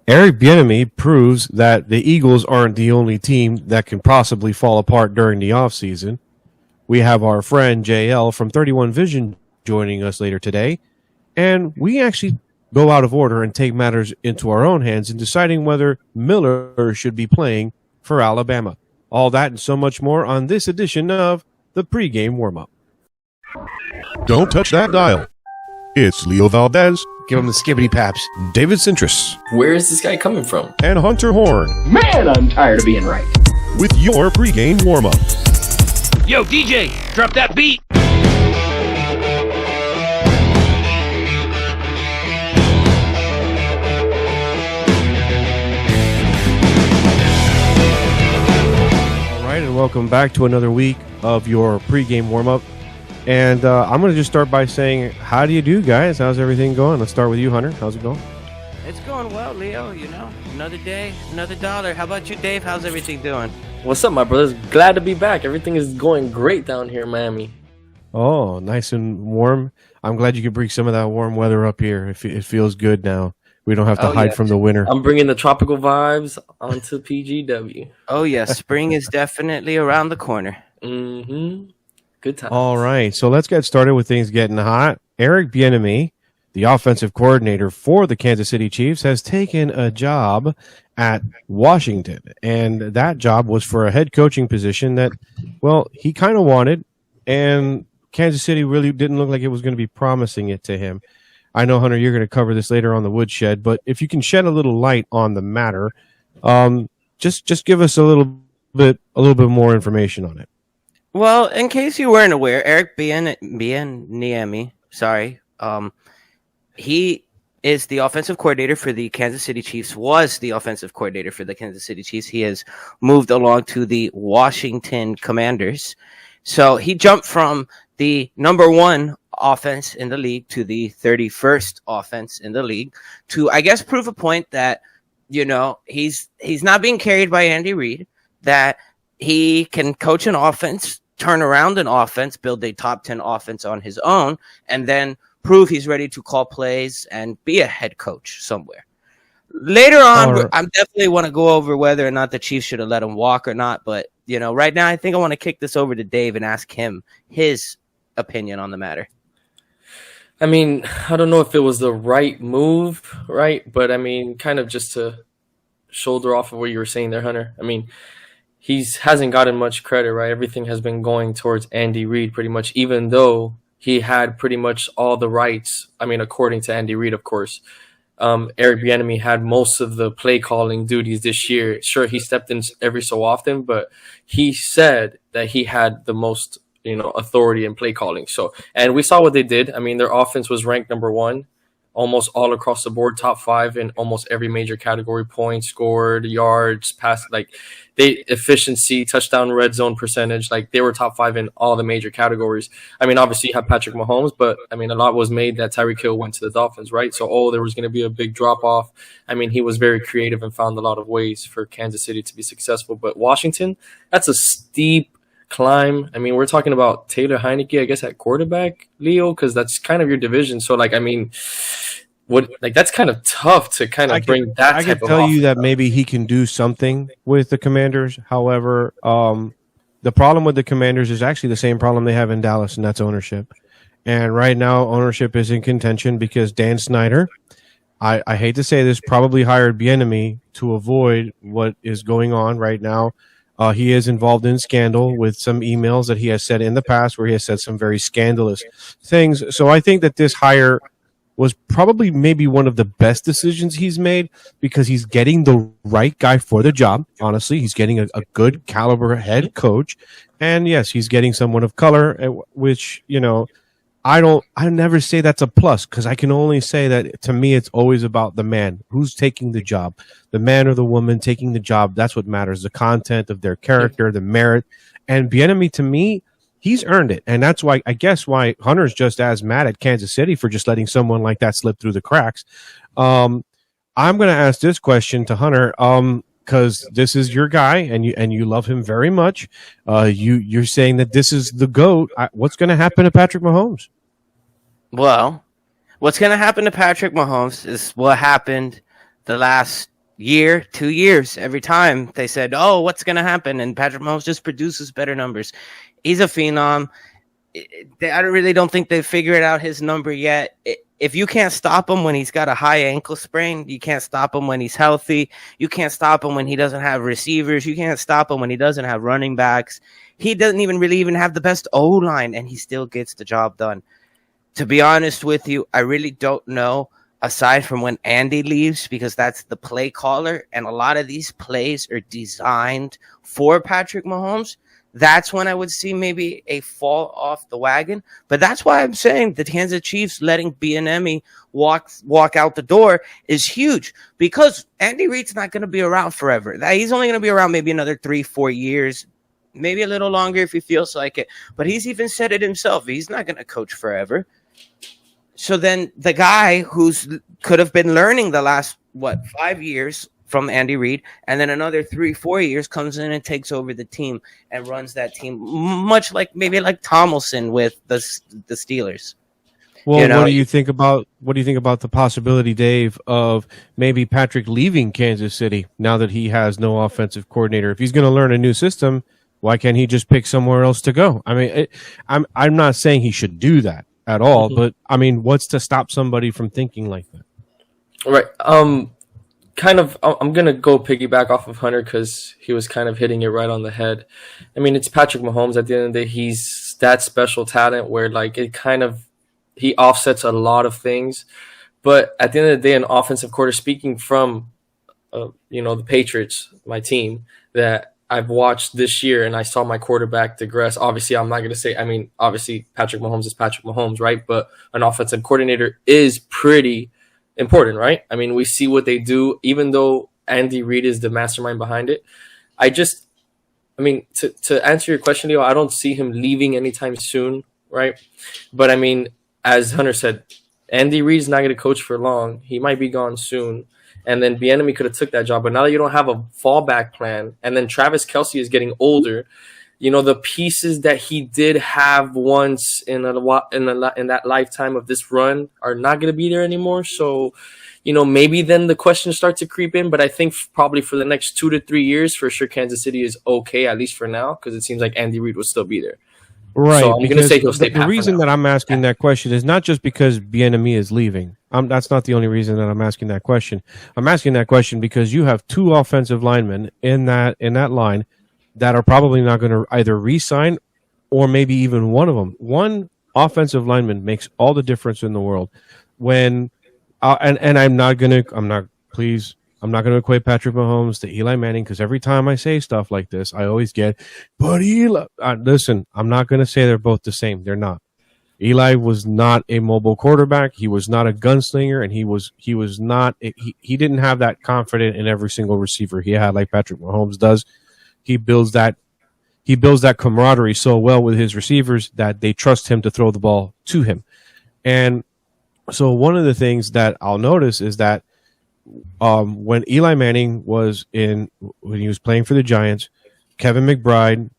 Eric Bienieme proves that the Eagles aren't the only team that can possibly fall apart during the offseason. We have our friend JL from 31 Vision joining us later today, and we actually go out of order and take matters into our own hands in deciding whether Miller should be playing for Alabama. All that and so much more on this edition of the PreGame Warmup. Don't touch that dial. It's Leo Valdez. Give him the skibbity paps. David Centris. Where is this guy coming from? And Hunter Horn. Man, I'm tired of being right. With your PreGame Warmup. Yo, DJ, drop that beat. All right, and welcome back to another week of your PreGame Warmup. And I'm going to just start by saying, how do you do, guys? How's everything going? Let's start with you, Hunter. How's it going? It's going well, Leo. You know, another day, another dollar. How about you, Dave? How's everything doing? What's up, my brothers? Glad to be back. Everything is going great down here in Miami. Oh, nice and warm. I'm glad you could bring some of that warm weather up here. It feels good now. We don't have to hide from the winter. I'm bringing the tropical vibes onto PGW. Oh, yeah. Spring is definitely around the corner. Mm-hmm. Good times. All right, so let's get started with things getting hot. Eric Bienieme, the offensive coordinator for the Kansas City Chiefs, has taken a job at Washington, and that job was for a head coaching position that, well, he kind of wanted, and Kansas City really didn't look like it was going to be promising it to him. I know, Hunter, you're going to cover this later on the woodshed, but if you can shed a little light on the matter, just give us a little bit more information on it. Well, in case you weren't aware, Eric Bienieme, he is the offensive coordinator for the Kansas City Chiefs, was the offensive coordinator for the Kansas City Chiefs. He has moved along to the Washington Commanders. So he jumped from the number one offense in the league to the 31st offense in the league to, I guess, prove a point that, you know, he's not being carried by Andy Reid, that he can coach an offense, turn around an offense, build a top 10 offense on his own, and then prove he's ready to call plays and be a head coach somewhere. Later on, I definitely want to go over whether or not the Chiefs should have let him walk or not. But, you know, right now, I think I want to kick this over to Dave and ask him his opinion on the matter. I mean, I don't know if it was the right move, right? But, I mean, kind of just to shoulder off of what you were saying there, Hunter. I mean, he hasn't gotten much credit, right? Everything has been going towards Andy Reid pretty much, even though he had pretty much all the rights. I mean, according to Andy Reid, of course. Eric Bienieme had most of the play calling duties this year. Sure, he stepped in every so often, but he said that he had the most, authority in play calling. So, and we saw what they did. I mean, their offense was ranked number one, almost all across the board, top five in almost every major category: points scored, yards, pass, efficiency, touchdown, red zone percentage. Like, they were top five in all the major categories. I mean, obviously you have Patrick Mahomes, but I mean, a lot was made that Tyreek Hill went to the Dolphins, right? So, there was going to be a big drop off. I mean, he was very creative and found a lot of ways for Kansas City to be successful. But Washington, that's a steep climb. I mean, we're talking about Taylor Heineke, I guess, at quarterback, Leo, because that's kind of your division. So, that's kind of tough to kind of bring that type of. I can tell you that maybe he can do something with the Commanders. However, the problem with the Commanders is actually the same problem they have in Dallas, and that's ownership. And right now, ownership is in contention because Dan Snyder, I hate to say this, probably hired Bienieme to avoid what is going on right now. He is involved in scandal with some emails that he has said in the past where he has said some very scandalous things. So I think that this hire was probably maybe one of the best decisions he's made because he's getting the right guy for the job. Honestly, he's getting a good caliber head coach. And yes, he's getting someone of color, which, I never say that's a plus because I can only say that to me, it's always about the man who's taking the job, the man or the woman taking the job. That's what matters. The content of their character, the merit. And Bienieme, to me, he's earned it. And that's why, I guess, why Hunter's just as mad at Kansas City for just letting someone like that slip through the cracks. I'm going to ask this question to Hunter. Because this is your guy, and you love him very much. You're saying that this is the GOAT. What's going to happen to Patrick Mahomes? Well, what's going to happen to Patrick Mahomes is what happened the last year, 2 years, every time they said, "Oh, what's going to happen?" And Patrick Mahomes just produces better numbers. He's a phenom. I really don't think they've figured out his number yet. If you can't stop him when he's got a high ankle sprain, you can't stop him when he's healthy. You can't stop him when he doesn't have receivers. You can't stop him when he doesn't have running backs. He doesn't even have the best O-line, and he still gets the job done. To be honest with you, I really don't know, aside from when Andy leaves, because that's the play caller, and a lot of these plays are designed for Patrick Mahomes. That's when I would see maybe a fall off the wagon. But that's why I'm saying the Kansas Chiefs letting Bienieme walk out the door is huge, because Andy Reid's not going to be around forever. He's only going to be around maybe another 3-4 years, maybe a little longer if he feels like it. But he's even said it himself. He's not going to coach forever. So then the guy who's could have been learning the last, 5 years from Andy Reid, and then another 3-4 years comes in and takes over the team and runs that team, much like maybe like Tomlinson with the Steelers. Well, what do you think about the possibility, Dave, of maybe Patrick leaving Kansas City now that he has no offensive coordinator? If he's going to learn a new system, why can't he just pick somewhere else to go? I mean, I'm not saying he should do that at all, but I mean, what's to stop somebody from thinking like that? Right. I'm going to go piggyback off of Hunter because he was kind of hitting it right on the head. I mean, it's Patrick Mahomes. At the end of the day, he's that special talent where, like, he offsets a lot of things. But at the end of the day, an offensive coordinator, speaking from, the Patriots, my team, that I've watched this year and I saw my quarterback digress. Obviously, I'm not going to say, obviously Patrick Mahomes is Patrick Mahomes, right? But an offensive coordinator is pretty important, right? I mean, we see what they do, even though Andy Reid is the mastermind behind it. To answer your question, Leo, I don't see him leaving anytime soon, right? But I mean, as Hunter said, Andy Reid's not going to coach for long. He might be gone soon. And then Bienieme could have took that job. But now that you don't have a fallback plan, and then Travis Kelce is getting older, the pieces that he did have once in that lifetime of this run are not going to be there anymore. So, maybe then the questions start to creep in. But I think probably for the next 2 to 3 years, for sure, Kansas City is okay, at least for now, because it seems like Andy Reid will still be there. Right. So I'm going to say he'll stay. The reason that I'm asking that question is not just because Bienieme is leaving. That's not the only reason that I'm asking that question. I'm asking that question because you have 2 offensive linemen in that line that are probably not going to either re-sign or maybe even one of them. One offensive lineman makes all the difference in the world. When I'm not going to equate Patrick Mahomes to Eli Manning, because every time I say stuff like this, I always get, but Eli. Listen, I'm not going to say they're both the same. They're not. Eli was not a mobile quarterback. He was not a gunslinger, and he didn't have that confidence in every single receiver he had like Patrick Mahomes does. He builds that camaraderie so well with his receivers that they trust him to throw the ball to him. And so one of the things that I'll notice is that when Eli Manning when he was playing for the Giants, Kevin McBride,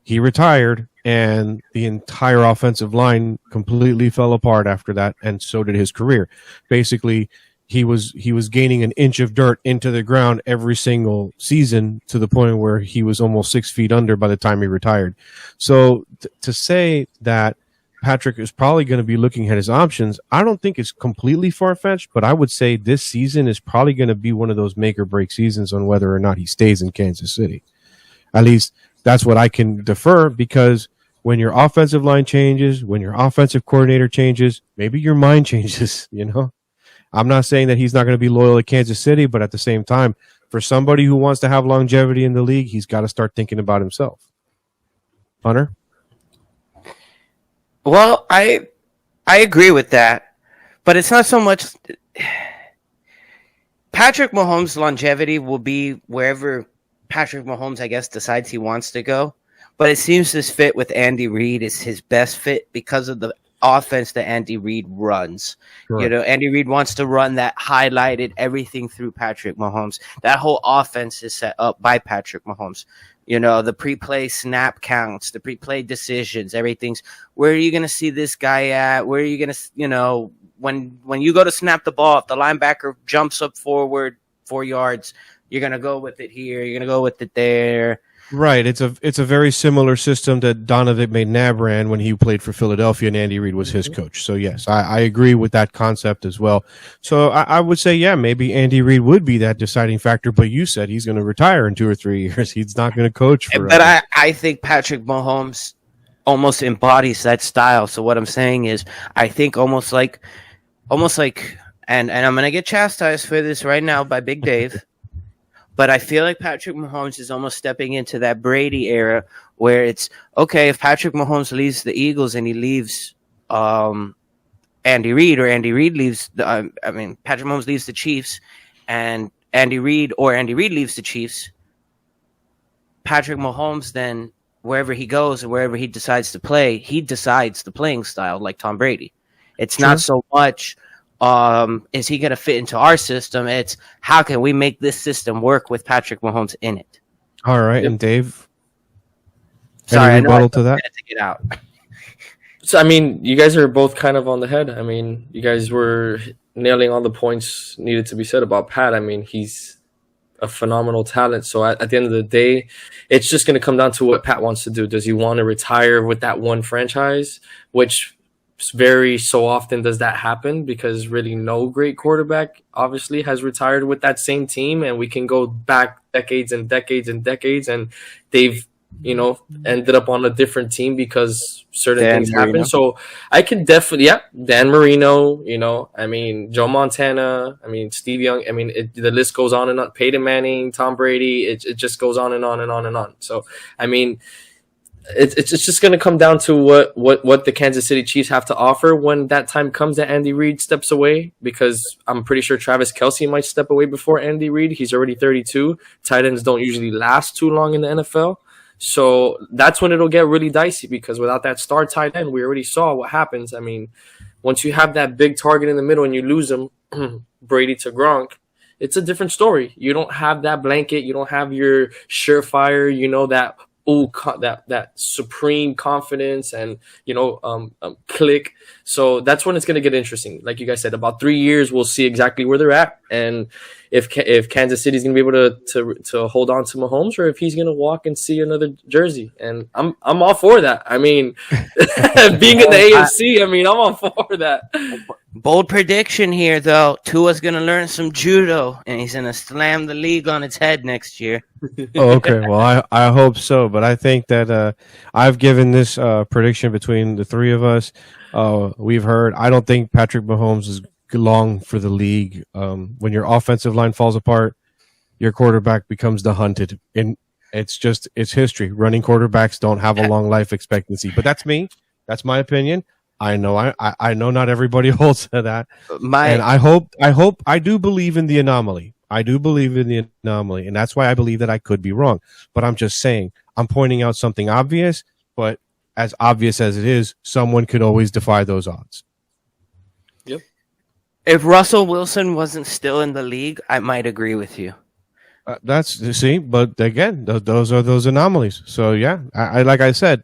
he retired, and the entire offensive line completely fell apart after that, and so did his career. Basically, he was gaining an inch of dirt into the ground every single season, to the point where he was almost 6 feet under by the time he retired. So to say that Patrick is probably going to be looking at his options, I don't think it's completely far-fetched, but I would say this season is probably going to be one of those make-or-break seasons on whether or not he stays in Kansas City. At least that's what I can defer, because when your offensive line changes, when your offensive coordinator changes, maybe your mind changes, I'm not saying that he's not going to be loyal to Kansas City, but at the same time, for somebody who wants to have longevity in the league, he's got to start thinking about himself. Hunter? Well, I agree with that, but it's not so much. Patrick Mahomes' longevity will be wherever Patrick Mahomes, I guess, decides he wants to go. But it seems this fit with Andy Reid is his best fit because of the offense that Andy Reid runs. Right. Andy Reid wants to run that highlighted everything through Patrick Mahomes. That whole offense is set up by Patrick Mahomes. The pre-play snap counts, the pre-play decisions, everything's, where are you going to see this guy at? Where are you going to, when you go to snap the ball, if the linebacker jumps up forward 4 yards. You're going to go with it here. You're going to go with it there. Right. It's a very similar system that Donovan McNabb ran when he played for Philadelphia and Andy Reid was his coach. So, yes, I agree with that concept as well. So I would say, yeah, maybe Andy Reid would be that deciding factor. But you said he's going to retire in 2 or 3 years. He's not going to coach forever. But I think Patrick Mahomes almost embodies that style. So what I'm saying is I think almost like, and I'm going to get chastised for this right now by Big Dave. But I feel like Patrick Mahomes is almost stepping into that Brady era where it's, okay, if Patrick Mahomes leaves the Eagles and he leaves Andy Reid, or Andy Reid leaves Patrick Mahomes leaves the Chiefs and Andy Reid leaves the Chiefs, Patrick Mahomes then, wherever he goes or wherever he decides to play, he decides the playing style like Tom Brady. It's not so much is he going to fit into our system? It's how can we make this system work with Patrick Mahomes in it? All right, and Dave, sorry, any rebuttal to that? To get out. So, I mean, you guys are both kind of on the head. I mean, you guys were nailing all the points needed to be said about Pat. I mean, he's a phenomenal talent. So at the end of the day, it's just going to come down to what Pat wants to do. Does he want to retire with that one franchise, which very so often does that happen because really no great quarterback obviously has retired with that same team, and we can go back decades and decades and decades, and they've ended up on a different team because certain things happen. So I can definitely, Dan Marino, I mean, Joe Montana, I mean, Steve Young, I mean, the list goes on and on. Peyton Manning, Tom Brady, it just goes on and on and on and on. So, I mean, it's just going to come down to what the Kansas City Chiefs have to offer when that time comes that Andy Reid steps away, because I'm pretty sure Travis Kelce might step away before Andy Reid. He's already 32. Tight ends don't usually last too long in the NFL. So that's when it'll get really dicey, because without that star tight end, we already saw what happens. I mean, once you have that big target in the middle and you lose him, Brady to Gronk, it's a different story. You don't have that blanket. You don't have your surefire, that supreme confidence and click. So that's when it's going to get interesting. Like you guys said, about 3 years we'll see exactly where they're at, and if Kansas City's going to be able to hold on to Mahomes, or if he's going to walk and see another jersey. And I'm all for that. I mean, being in the AFC, I mean, I'm all for that. Bold prediction here, though. Tua's going to learn some judo, and he's going to slam the league on its head next year. Oh, okay. Well, I hope so. But I think that I've given this prediction between the three of us. We've heard. I don't think Patrick Mahomes is long for the league. When your offensive line falls apart, your quarterback becomes the hunted. And it's history. Running quarterbacks don't have a long life expectancy. But that's me. That's my opinion. I know I know not everybody holds to that. And I do believe in the anomaly. And that's why I believe that I could be wrong. But I'm just saying, I'm pointing out something obvious, but as obvious as it is, someone could always defy those odds. Yep. If Russell Wilson wasn't still in the league, I might agree with you. But again, those are those anomalies. So yeah, I like I said,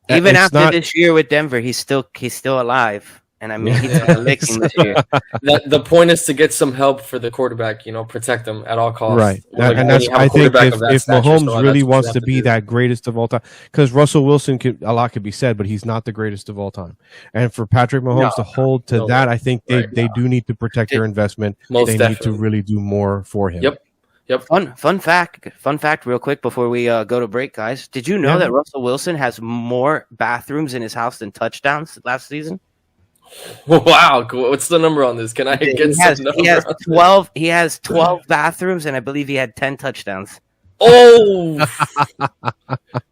even after this year with Denver, he's still alive. And I mean, he took a licking this year. The point is to get some help for the quarterback, protect him at all costs. Right. And that's, I think if Mahomes really wants to be that greatest of all time, because Russell Wilson, a lot could be said, but he's not the greatest of all time. And for Patrick Mahomes to hold to that, I think they do need to protect their investment. They need to really do more for him. Yep. Fun fact real quick before we go to break, guys. Did you know that Russell Wilson has more bathrooms in his house than touchdowns last season? Wow, what's the number on this? Can I get some number? He has 12 bathrooms, and I believe he had 10 touchdowns. Oh,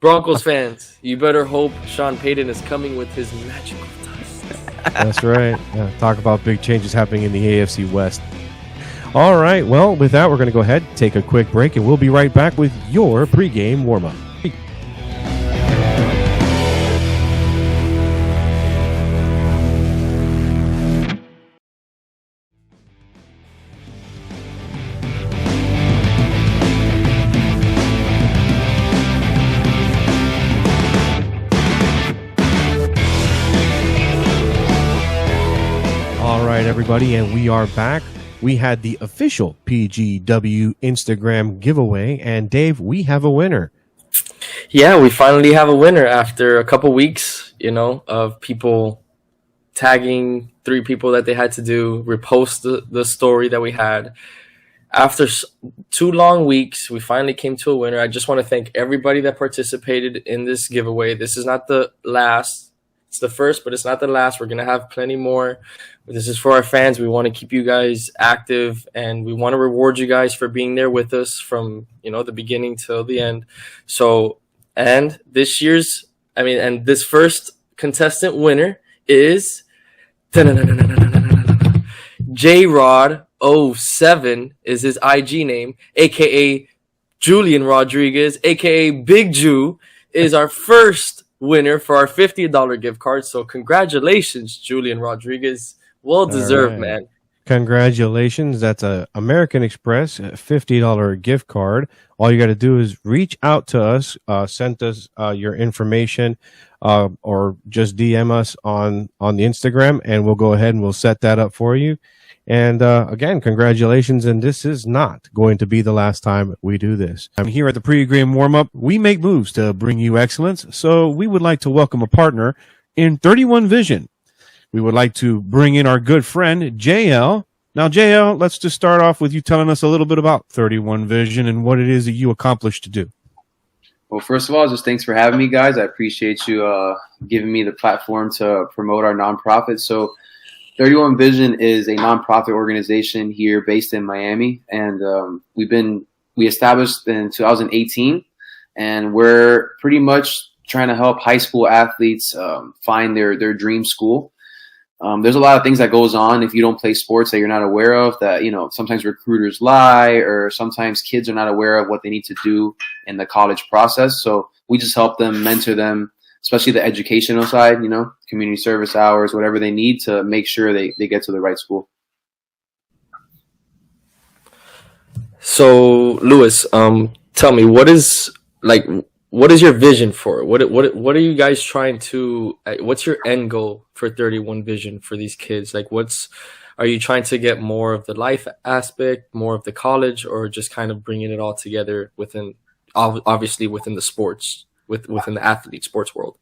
Broncos fans, you better hope Sean Payton is coming with his magical dust. That's right. Yeah, talk about big changes happening in the AFC West. All right, well, with that, we're going to go ahead, take a quick break, and we'll be right back with your pregame warm-up. Everybody, and we are back. we had the official PGW Instagram giveaway. And Dave, we have a winner. Yeah, we finally have a winner after a couple weeks, of people tagging 3 people that they had to do, repost the story that we had. After 2 long weeks, we finally came to a winner. I just want to thank everybody that participated in this giveaway. This is not the last. It's the first, but it's not the last. We're going to have plenty more. This is for our fans. We want to keep you guys active, and we want to reward you guys for being there with us from, the beginning till the end. So, and this first contestant winner is JRod07 is his IG name, aka Julian Rodriguez, aka Big Jew, is our first winner for our $50 gift card. So congratulations, Julian Rodriguez. Well deserved, right, man. Congratulations. That's a American Express $50 gift card. All you got to do is reach out to us, send us your information, or just DM us on the Instagram, and we'll go ahead and we'll set that up for you. And again, congratulations. And this is not going to be the last time we do this. I'm here at the Pre-Game Warmup. We make moves to bring you excellence. So we would like to welcome a partner in 31 Vision. We would like to bring in our good friend, JL. Now, JL, let's just start off with you telling us a little bit about 31 Vision and what it is that you accomplished to do. Well, first of all, just thanks for having me, guys. I appreciate you giving me the platform to promote our nonprofit. So 31 Vision is a nonprofit organization here based in Miami, and we established in 2018, and we're pretty much trying to help high school athletes find their dream school. There's a lot of things that goes on if you don't play sports that you're not aware of, that, sometimes recruiters lie, or sometimes kids are not aware of what they need to do in the college process. So we just help them, mentor them, especially the educational side, community service hours, whatever they need to make sure they get to the right school. So, Lewis, tell me, what is your vision for it? What are you guys trying to, what's your end goal for 31 Vision for these kids? Are you trying to get more of the life aspect, more of the college, or just kind of bringing it all together obviously within the sports, within the athlete sports world?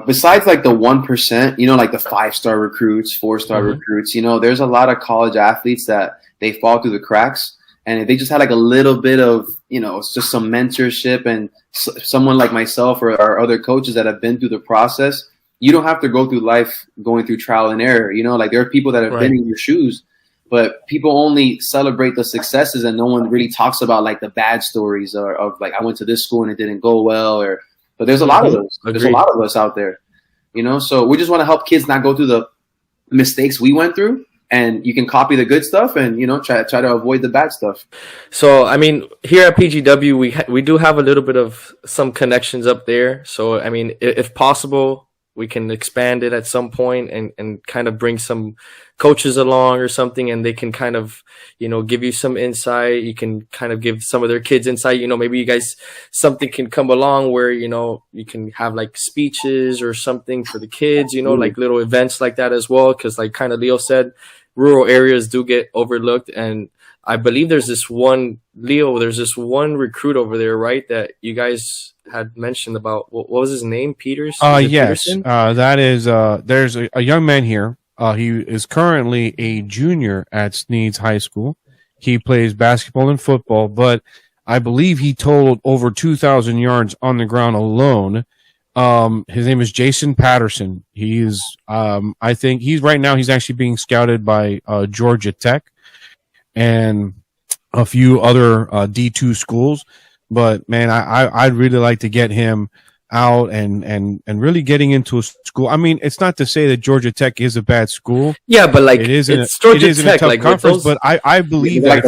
Besides the 1%, like the 5-star recruits, 4-star recruits, there's a lot of college athletes that they fall through the cracks. And if they just had a little bit of, just some mentorship and someone like myself or our other coaches that have been through the process, you don't have to go through life going through trial and error. There are people that have been in your shoes, but people only celebrate the successes, and no one really talks about the bad stories of I went to this school and it didn't go well, but there's a lot of those. There's a lot of us out there, so we just want to help kids not go through the mistakes we went through. And you can copy the good stuff and, try to avoid the bad stuff. So, here at PGW, we do have a little bit of some connections up there. So, if possible, we can expand it at some point and kind of bring some coaches along or something, and they can kind of, give you some insight. You can kind of give some of their kids insight. Maybe you guys, something can come along where, you can have speeches or something for the kids, little events like that as well. Because kind of Leo said, rural areas do get overlooked. And I believe there's this one recruit over there, right, that you guys had mentioned about. What was his name? Peters? Yes. That is, there's a young man here. He is currently a junior at Sneads High School. He plays basketball and football, but I believe he totaled over 2,000 yards on the ground alone. His name is Jason Patterson. He is, I think he's actually being scouted by Georgia Tech and a few other D2 schools. But man, I'd really like to get him out and really getting into a school. It's not to say that Georgia Tech is a bad school. Yeah, but it's Georgia Tech, a tough conference. But I believe that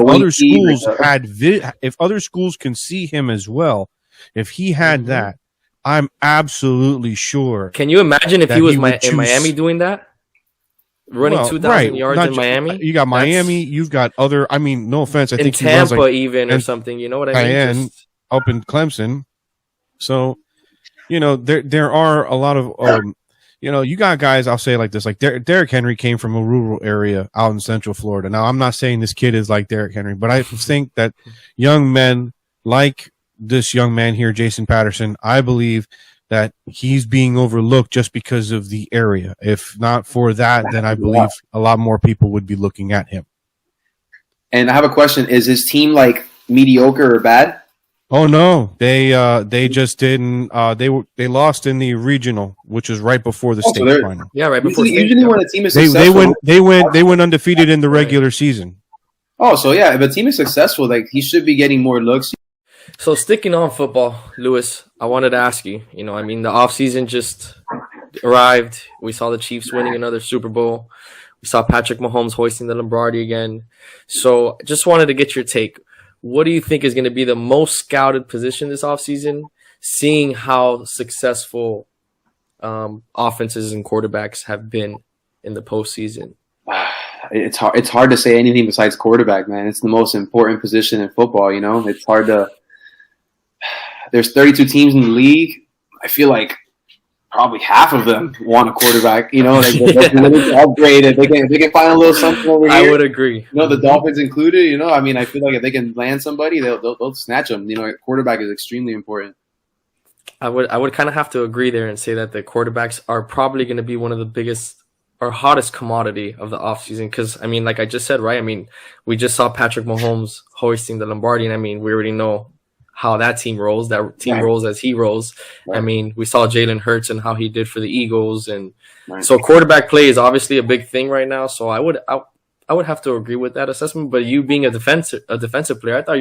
if other schools can see him as well, if he had that, I'm absolutely sure. Can you imagine if he was in Miami doing that? Running 2,000 yards in Miami? You got Miami, you've got other, no offense. I think Tampa or something, you know what I mean? Up in Clemson. So, there are a lot of, you got guys, I'll say it like this, like Derrick Henry came from a rural area out in Central Florida. Now, I'm not saying this kid is like Derrick Henry, but I think that young men like this young man here, Jason Patterson, I believe that he's being overlooked just because of the area. If not for that, then I believe a lot more people would be looking at him. And I have a question. Is his team like mediocre or bad? Oh no, they just didn't. They lost in the regional, which was right before the state final. Yeah, right before. Usually when a team is successful, they went undefeated in the regular season. Oh, so yeah, if a team is successful, like he should be getting more looks. So sticking on football, Lewis, I wanted to ask you. The offseason just arrived. We saw the Chiefs winning another Super Bowl. We saw Patrick Mahomes hoisting the Lombardi again. So just wanted to get your take. What do you think is going to be the most scouted position this offseason, seeing how successful offenses and quarterbacks have been in the postseason? It's hard to say anything besides quarterback, man. It's the most important position in football, It's hard to – there's 32 teams in the league. I feel like probably half of them want a quarterback, They're willing to upgrade it. They can find a little something over here. I would agree. The Dolphins included, I feel like if they can land somebody, they'll snatch them. Quarterback is extremely important. I would kind of have to agree there and say that the quarterbacks are probably going to be one of the biggest or hottest commodity of the offseason because, like I just said, right? We just saw Patrick Mahomes hoisting the Lombardi, and, we already know how that team rolls. That team rolls as he rolls. Right. We saw Jalen Hurts and how he did for the Eagles, and so quarterback play is obviously a big thing right now. So I would have to agree with that assessment. But you being a defensive player, I thought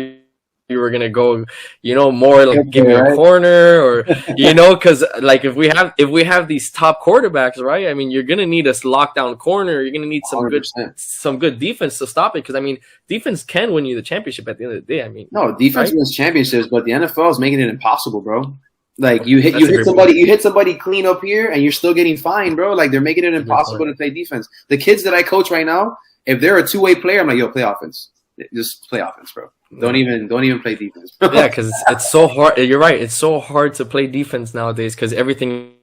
you were gonna go, more like give me a corner or because like if we have these top quarterbacks, right? You're gonna need a lockdown corner. You're gonna need some good defense to stop it because defense can win you the championship at the end of the day. No, defense wins championships, but the NFL is making it impossible, bro. Like you hit somebody clean up here, and you're still getting fined, bro. Like they're making it impossible to play defense. The kids that I coach right now, if they're a two-way player, I'm like, yo, play offense. Just play offense, bro. Don't even play defense. Yeah, because it's so hard. You're right. It's so hard to play defense nowadays because everything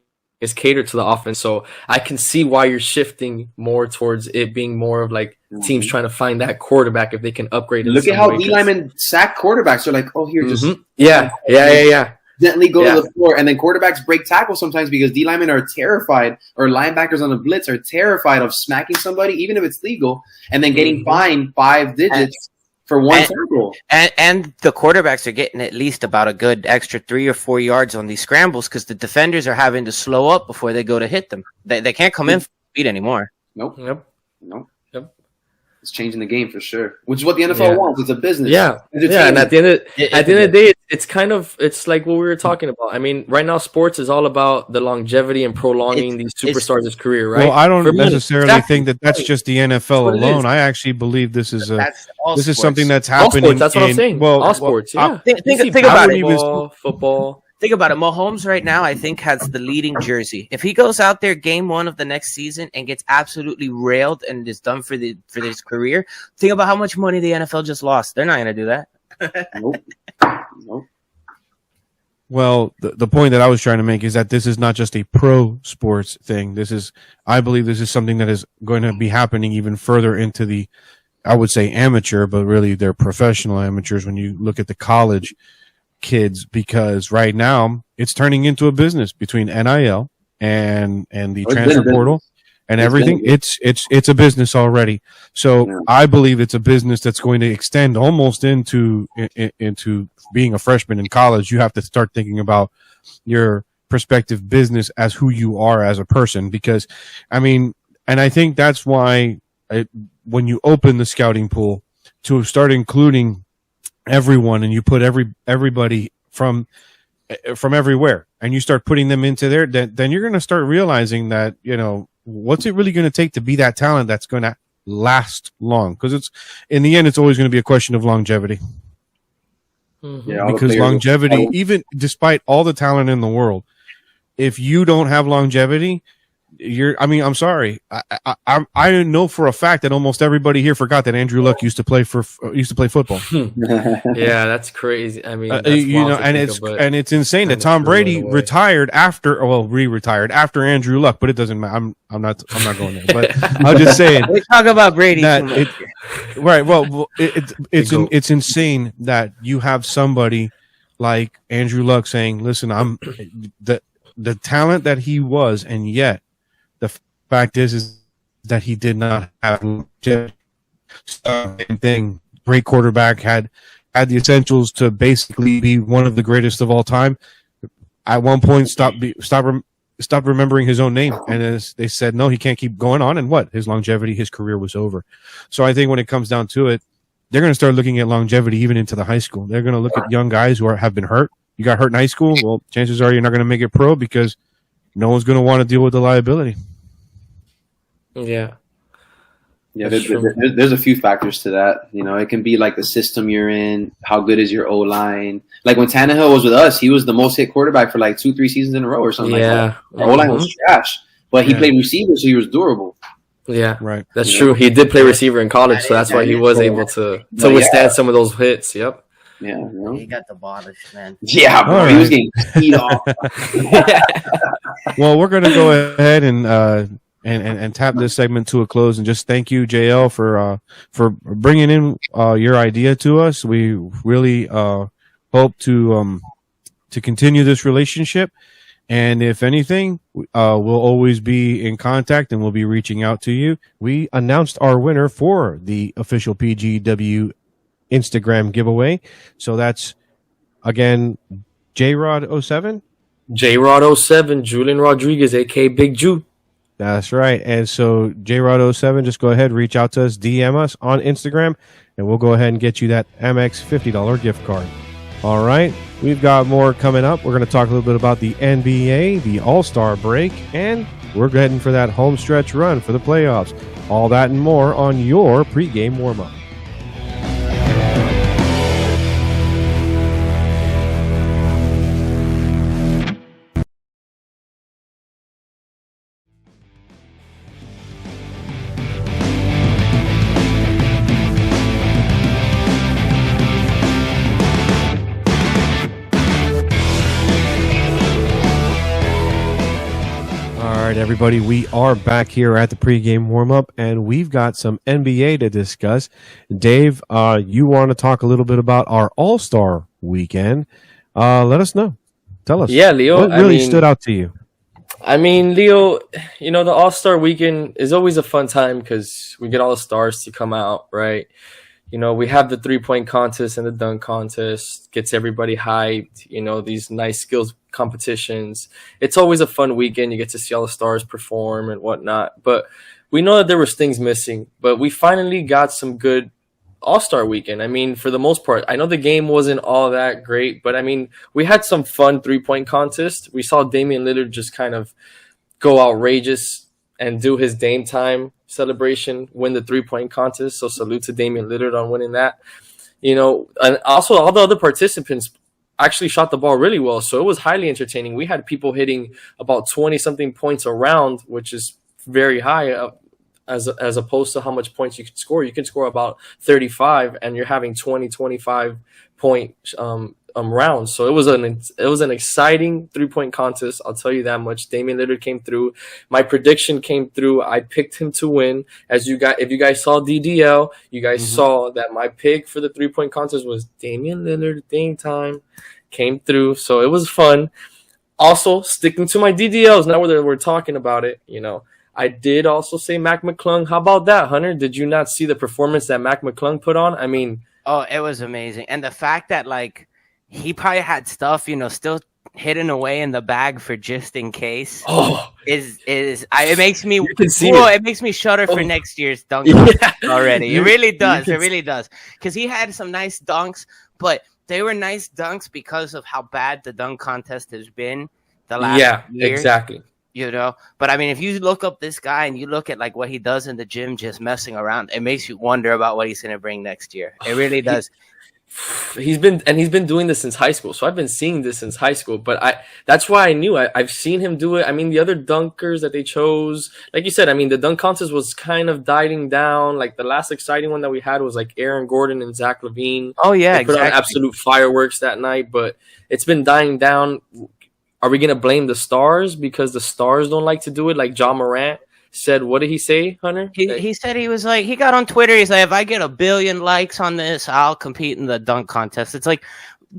is catered to the offense. So I can see why you're shifting more towards it being more of like teams trying to find that quarterback if they can upgrade it. Look at how D linemen sack quarterbacks. They're like, oh, here, just yeah. Gently go to the floor, and then quarterbacks break tackles sometimes because D linemen are terrified, or linebackers on the blitz are terrified of smacking somebody, even if it's legal, and then getting fined 5 digits for one tackle. And the quarterbacks are getting at least about a good extra 3 or 4 yards on these scrambles because the defenders are having to slow up before they go to hit them. They can't come in for speed anymore. Nope. Yep. It's changing the game for sure, which is what the NFL wants. It's a business. Yeah. And at the end of the day, it's like what we were talking about. Right now, sports is all about the longevity and prolonging these superstars' career, right? Well, I don't necessarily think that that's just the NFL alone. I actually believe this is something that's happening. All sports, that's what I'm saying. All sports, yeah. Think about it. Football. Think about it. Mahomes right now, I think, has the leading jersey. If he goes out there game 1 of the next season and gets absolutely railed and is done for his career, think about how much money the NFL just lost. They're not going to do that. Nope. Well, the point that I was trying to make is that this is not just a pro sports thing. I believe this is something that is going to be happening even further into the, I would say amateur, but really they're professional amateurs when you look at the college kids, because right now it's turning into a business between NIL and the transfer portal and everything. It's a business already. So I believe it's a business that's going to extend almost into being a freshman in college. You have to start thinking about your prospective business as who you are as a person, because and I think that's why when you open the scouting pool to start including everyone, and you put everybody from everywhere, and you start putting them into there, then you're going to start realizing that what's it really going to take to be that talent that's going to last long? Because it's in the end, it's always going to be a question of longevity. Yeah, because longevity, even despite all the talent in the world, if you don't have longevity, I'm sorry. I know for a fact that almost everybody here forgot that Andrew Luck used to play football. Yeah, that's crazy. I mean, that's and it's insane that Tom Brady retired re-retired after Andrew Luck, but it doesn't matter. I'm not going there. But I'm just saying. We talk about Brady too much. Right. Well, it's insane that you have somebody like Andrew Luck saying, "Listen, I'm the talent that he was, and yet the fact is that he did not have same thing. Great quarterback, had the essentials to basically be one of the greatest of all time. At one point, stopped remembering his own name, and as they said, no, he can't keep going on. And what? His longevity, his career was over. So I think when it comes down to it, they're going to start looking at longevity even into the high school. They're going to look at young guys who have been hurt. You got hurt in high school, well, chances are you're not going to make it pro because no one's going to want to deal with the liability. Yeah. Yeah, there's a few factors to that. You know, it can be like the system you're in, how good is your O-line. Like when Tannehill was with us, he was the most hit quarterback for like 2-3 seasons in a row or something like that. Our O-line was trash, but he played receiver, so he was durable. Yeah, right. That's true. He did play receiver in college, so that's why he was able to withstand some of those hits. Yep. Yeah, you know? He got demolished, man. Yeah, bro, he was getting beat off. Well, we're going to go ahead and tap this segment to a close, and just thank you, JL, for bringing in your idea to us. We really hope to continue this relationship, and if anything, we'll always be in contact, and we'll be reaching out to you. We announced our winner for the official PGW Instagram giveaway, so that's again JRod07. JRod07, Julian Rodriguez, aka Big Ju. That's right. And so JRod07, just go ahead, reach out to us, DM us on Instagram, and we'll go ahead and get you that Amex $50 gift card. All right. We've got more coming up. We're going to talk a little bit about the NBA, the All-Star break, and we're heading for that home stretch run for the playoffs. All that and more on your pregame warm-up. Everybody, we are back here at the pregame warm-up, and we've got some NBA to discuss. Dave, you want to talk a little bit about our All-Star weekend. Let us know. Tell us. Yeah, Leo. What really stood out to you? I mean, Leo, you know, the All-Star weekend is always a fun time because we get all the stars to come out, right? You know, we have the three-point contest and the dunk contest, gets everybody hyped, you know, these nice skills competitions. It's always a fun weekend. You get to see all the stars perform and whatnot. But we know that there was things missing, but we finally got some good All-Star weekend. I mean, for the most part, I know the game wasn't all that great, but I mean, we had some fun three-point contest. We saw Damian Lillard just kind of go outrageous and do his Dame time celebration, win the three-point contest. So salute to Damian Lillard on winning that. You know, and also all the other participants actually shot the ball really well. So it was highly entertaining. We had people hitting about 20-something points a round, which is very high as opposed to how much points you can score. You can score about 35, and you're having 20, 25 point rounds. So it was an exciting three-point contest. I'll tell you that much. Damian Lillard came through. My prediction came through. I picked him to win. If you guys saw DDL, you guys saw that my pick for the three-point contest was Damian Lillard. Dame time came through. So it was fun. Also, sticking to my DDLs. Now we're talking about it, you know. I did also say Mac McClung. How about that, Hunter? Did you not see the performance that Mac McClung put on? I mean, oh, it was amazing. And the fact that, like, he probably had stuff, you know, still hidden away in the bag for just in case. It makes me it makes me shudder for next year's dunk already. It really does. It really does. Because he had some nice dunks, but they were nice dunks because of how bad the dunk contest has been the last year. Exactly. You know, but I mean, if you look up this guy and you look at like what he does in the gym, just messing around, it makes you wonder about what he's going to bring next year. It really does. He's been doing this since high school. So I've been seeing this since high school. But that's why I knew I've seen him do it. I mean, the other dunkers that they chose, like you said, I mean, the dunk contest was kind of dying down. Like the last exciting one that we had was like Aaron Gordon and Zach LaVine. Oh yeah, they put exactly. on absolute fireworks that night, but it's been dying down. Are we gonna blame the stars because the stars don't like to do it? Like John Morant said, what did he say, Hunter? He said he was like, he got on Twitter. He's like, if I get 1 billion likes on this, I'll compete in the dunk contest. It's like,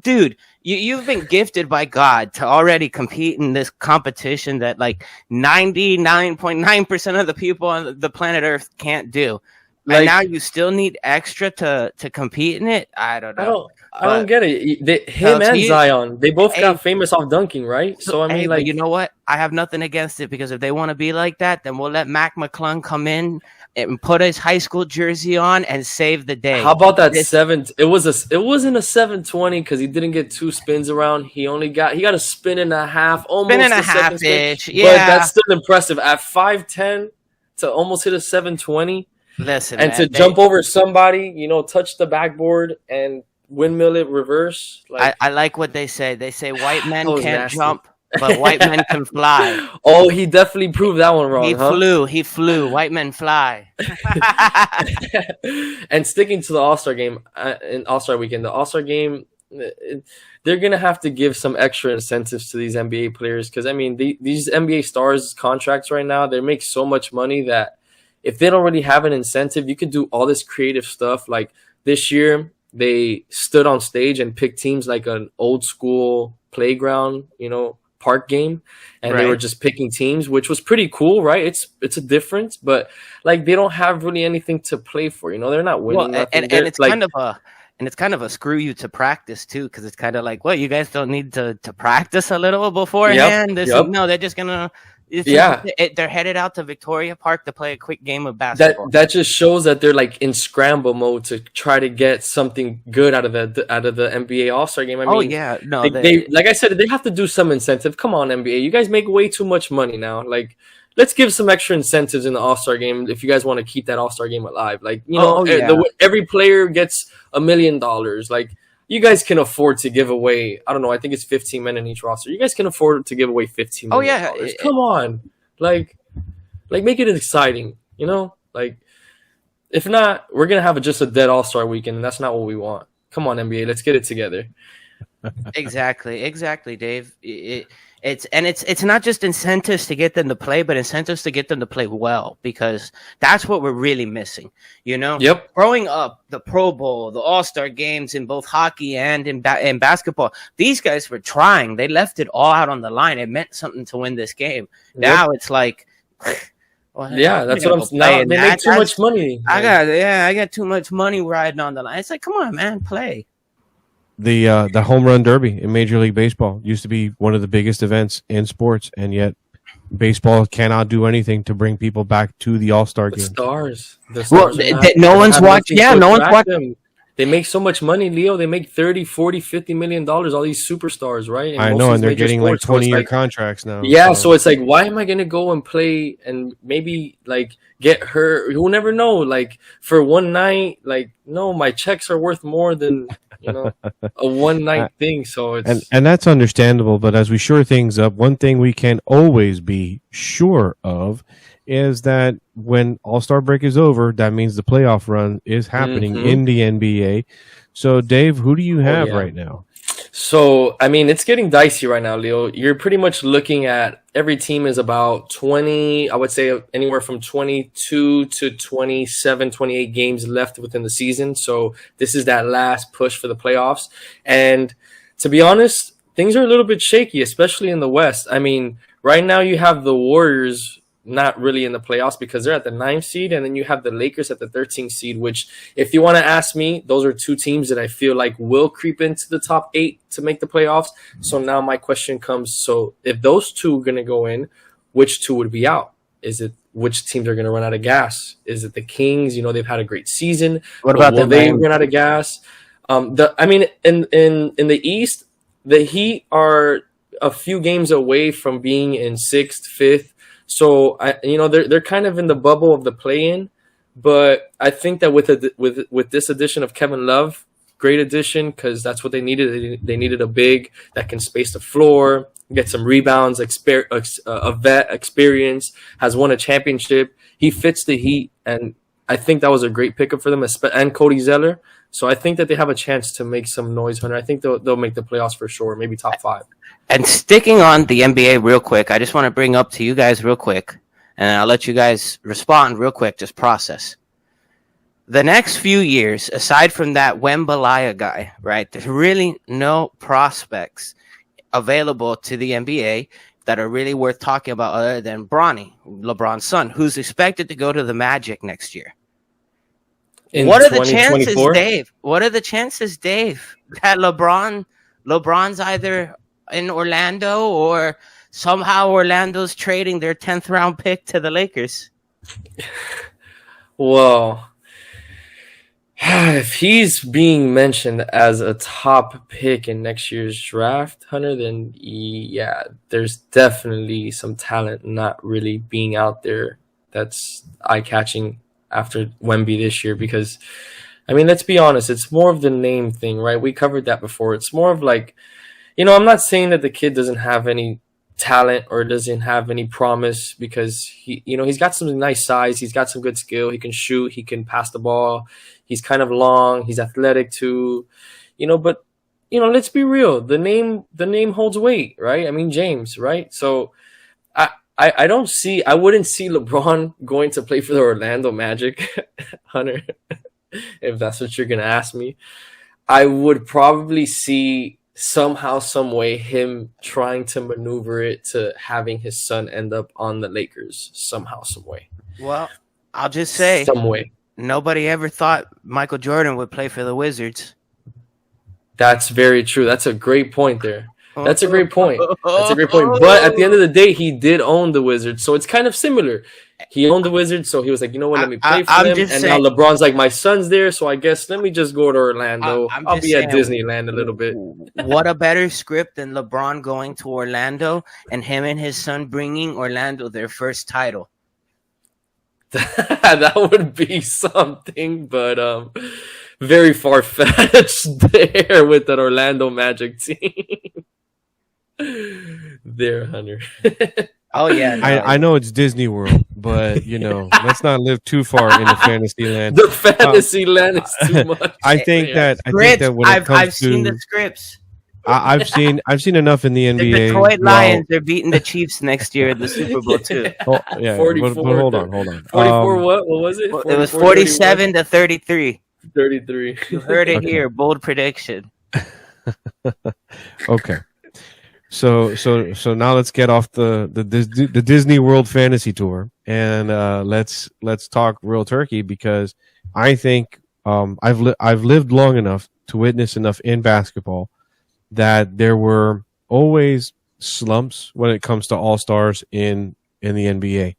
dude, you've been gifted by God to already compete in this competition that like 99.9% of the people on the planet Earth can't do. Like, and now you still need extra to compete in it. I don't know. I don't get it. Him and Zion, they both got famous off dunking, right? So I mean, like, you know what? I have nothing against it because if they want to be like that, then we'll let Mac McClung come in and put his high school jersey on and save the day. How about that seven? It wasn't a 720 because he didn't get 2 spins around. He got a spin and a half, almost spin and a half inch. Yeah, but that's still impressive at 5'10" to almost hit a 720. Listen, and to jump over somebody, touch the backboard and windmill it reverse. Like, I like what they say. They say white men can't jump, but white men can fly. Oh, he definitely proved that one wrong. He flew. White men fly. And sticking to the All-Star game and All-Star weekend, the All-Star game, they're gonna have to give some extra incentives to these NBA players because I mean these NBA stars contracts right now, they make so much money that if they don't really have an incentive, you could do all this creative stuff. Like this year, they stood on stage and picked teams like an old school playground, park game, and they were just picking teams, which was pretty cool, right? It's a difference, but like they don't have really anything to play for. They're not winning. Well, and it's like, kind of a screw you to practice too, because it's kind of like, well, you guys don't need to practice a little beforehand. No, they're just gonna. They're headed out to Victoria Park to play a quick game of basketball. That just shows that they're like in scramble mode to try to get something good out of the NBA All-Star game. I mean, they like I said, they have to do some incentive. Come on, NBA, you guys make way too much money now. Like, let's give some extra incentives in the All-Star game if you guys want to keep that All-Star game alive. Like, every player gets $1 million. Like, you guys can afford to give away, I don't know, I think it's 15 men in each roster. You guys can afford to give away $15 million. Oh, yeah. Come on. Like make it exciting, Like, if not, we're going to have just a dead All-Star weekend, and that's not what we want. Come on, NBA, let's get it together. Exactly, Dave. It's not just incentives to get them to play, but incentives to get them to play well, because that's what we're really missing. Yep. Growing up, the Pro Bowl, the All-Star games in both hockey and in basketball, these guys were trying. They left it all out on the line. It meant something to win this game. Now it's like, well, that's what I'm saying. They make too much money. I got too much money riding on the line. It's like, come on, man, play. The home run derby in Major League Baseball used to be one of the biggest events in sports, and yet baseball cannot do anything to bring people back to the All-Star game. The stars. No one's watching. Yeah, no one's watching. They make so much money, Leo. They make $30, $40, $50 million. All these superstars, right? I know, and they're getting like 20-year contracts now. Yeah, so it's like, why am I going to go and play and maybe like get hurt? You'll never know. Like for one night, like no, my checks are worth more than a one night thing. So it's and that's understandable. But as we shore things up, one thing we can always be sure of is that when All-Star break is over, that means the playoff run is happening in the NBA. So, Dave, who do you have right now? So, I mean, it's getting dicey right now, Leo. You're pretty much looking at every team is about 20, I would say anywhere from 22 to 27, 28 games left within the season. So, this is that last push for the playoffs. And to be honest, things are a little bit shaky, especially in the West. I mean, right now you have the Warriors not really in the playoffs because they're at the 9th seed, and then you have the Lakers at the 13th seed, which if you want to ask me, those are two teams that I feel like will creep into the top 8 to make the playoffs. So now my question comes, so if those two are going to go in, which two would be out? Is it which teams are going to run out of gas? Is it the Kings? They've had a great season. What about will they run out of gas? In the East, the Heat are a few games away from being in 6th, 5th. So they're kind of in the bubble of the play-in, but I think that with this addition of Kevin Love, great addition because that's what they needed. They needed a big that can space the floor, get some rebounds, a vet experience, has won a championship. He fits the Heat, and I think that was a great pickup for them, and Cody Zeller. So I think that they have a chance to make some noise, Hunter. I think they'll make the playoffs for sure, maybe top 5. And sticking on the NBA real quick, I just want to bring up to you guys real quick, and I'll let you guys respond real quick, just process. The next few years, aside from that Wembanyama guy, right, there's really no prospects available to the NBA that are really worth talking about other than Bronny, LeBron's son, who's expected to go to the Magic next year. What are the chances, Dave? What are the chances, Dave, that LeBron's either in Orlando or somehow Orlando's trading their 10th round pick to the Lakers? Well, if he's being mentioned as a top pick in next year's draft, Hunter, then yeah, there's definitely some talent not really being out there that's eye-catching after Wemby this year because, I mean, let's be honest, it's more of the name thing, right? We covered that before. It's more of like, I'm not saying that the kid doesn't have any talent or doesn't have any promise because he's got some nice size, he's got some good skill, he can shoot, he can pass the ball, he's kind of long, he's athletic too, but let's be real, the name holds weight, right? I mean, James, right? So I wouldn't see LeBron going to play for the Orlando Magic, Hunter, if that's what you're gonna ask me. I would probably see somehow, some way, him trying to maneuver it to having his son end up on the Lakers somehow, some way. Well, I'll just say, some way. Nobody ever thought Michael Jordan would play for the Wizards. That's very true. That's a great point there. That's a great point. That's a great point. But at the end of the day, he did own the Wizards, so it's kind of similar. He owned the Wizards, so he was like, you know what, let me play for them. And now LeBron's like, my son's there, so I guess let me just go to Orlando. I'll be at Disneyland a little bit. What a better script than LeBron going to Orlando and him and his son bringing Orlando their first title. That would be something, but very far-fetched there with that Orlando Magic team. There, Hunter. Oh yeah, no. I know it's Disney World, but let's not live too far into fantasy land. The fantasy land is too much. I think that when it comes I've seen the scripts. I've seen enough in the NBA. The Detroit Lions are beating the Chiefs next year in the Super Bowl too. Oh, yeah, 44, but hold on. 44. What was it? It was 47 to 33. 33. You heard it here. Bold prediction. Okay. So now let's get off the Disney World fantasy tour and let's talk real turkey, because I think I've lived long enough to witness enough in basketball that there were always slumps when it comes to all-stars in the NBA.